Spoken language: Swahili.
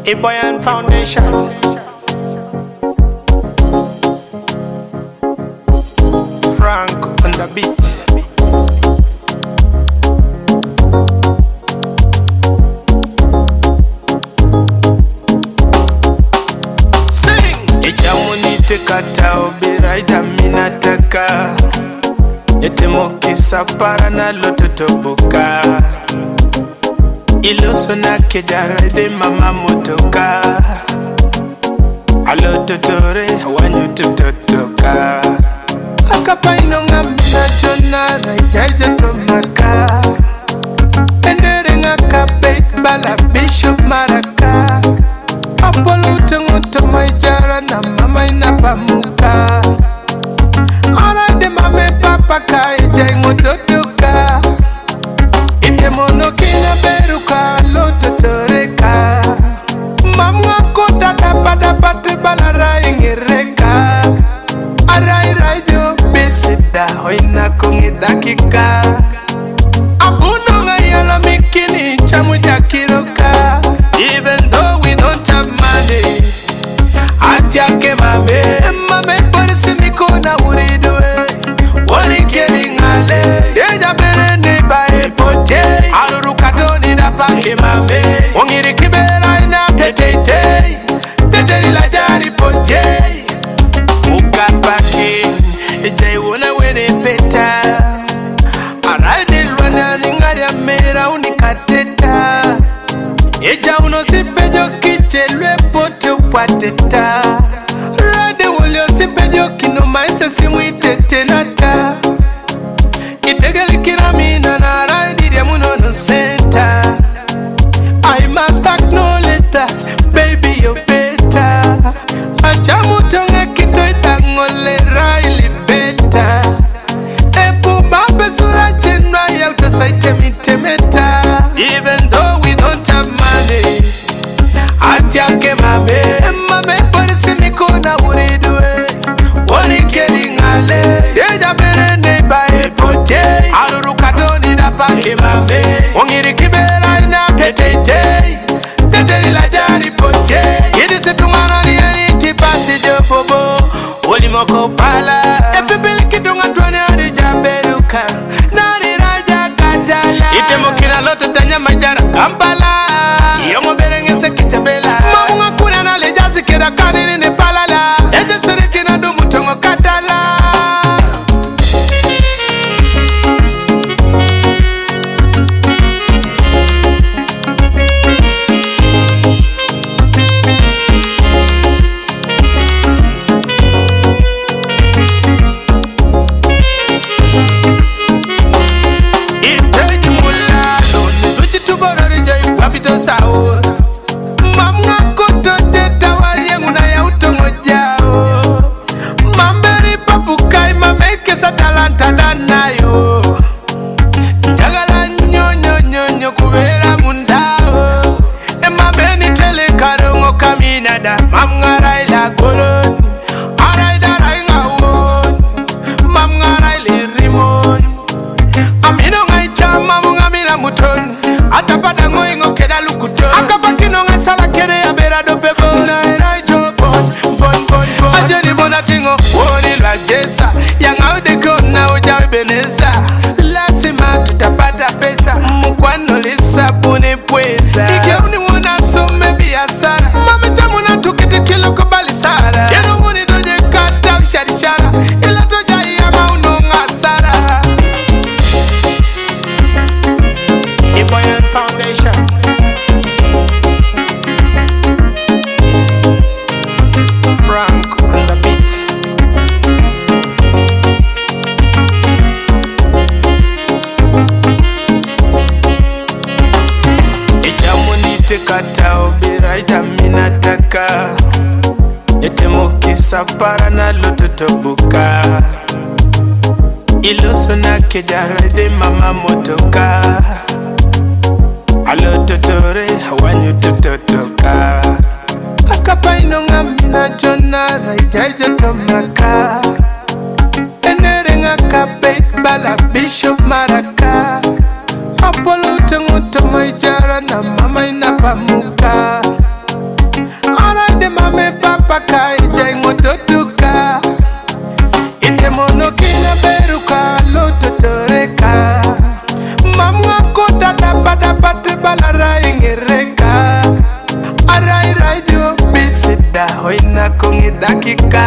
Iboyan Foundation. Frank on the beat. Kata obiraida minataka Etemokisa para na lototoboka Iloso na kejarede mama motoka Alototore wanyututotoka Akapa inonga mina jona raijaja tomaka Endere nga kapet bala bishop maraka Apolo utengoto maijara na mama inapamuka Arade mame papa kaija ingototoka Ite mono kina beruka lototoreka Mamwa kota dapada pate balara ingireka Arai rajo bisida hoina kongidakika Abuno nga yala mikini chamu jakiroka Even though we don't have money Atiake mame porisi mikona uridwe Wari keri ngale Deja bere neba epote Alurukatoni da pake mame Wongiri kibera ina petete Teteri la jari pote Ukapake Ejai wona wene peta Araide lwana ningari ya mera unikateta Eja uno sipejo kiche lwe pote upateta Rade ulio sipejo kino maisa simwite tenata Itegeli kina mina na ride ya muno no center I must acknowledge that baby you're better Achamu tonge kito itangole raili better Epu babe sura chenwa ya utosaite mitemeta Even though we don't have money Atiake mame porisi mikona uridwe Wari keri ngale Deja bere neba epote Alurukatoni da pake mame Wongiri kibera ina petete Teteri la jari pote Yedise tungana ni yaniti pasi jobobo Woli moko pala Epipili kidunga tuwane ari jamberuka Nari raja katala Ite mokina loto tanya majara Kampala Yongo berengese kitabela Mamunga kuna na lejazi kira kanini ni palala Eje siriki na dumu tongo katala Iteji mulalo Nuchi tuborori jai wapito sao Mamga koto teta wali nguna ya utongo jao Mamberi papukai mameke sa talanta danayo Njagala nyonyo kubera mundao Emabeni tele karongo kaminada Mamga raila kolon Araida rainga won Mamga raili rimon Amino ngaicha mamunga mina muton Atapa'da angoi keda alukutor Akapakino nga sala kere ya berado pego Naira bon Ajeni bona tingo Woni lwa jesa Yang audeko na ujawe beneza Lasima tutapata pesa Mkwano lisa bune pweza Ike uni wana some biasara Mamita muna tukiti kilo kubali sara Yeno muni doje kata usharishara Ila toja iya mauno nga sara Iboyan Foundation. Frank on the beat. Ejamunite kata obiraida minataka Etemokisa para na lototoboka Iloso na kejarede mama motoka Alototore wanyututotoka Akapa inonga mina jona raijaja tomaka Endere nga kapet bala bishop maraka Apolo utengoto maijara na mama inapamuka oina kongi dakika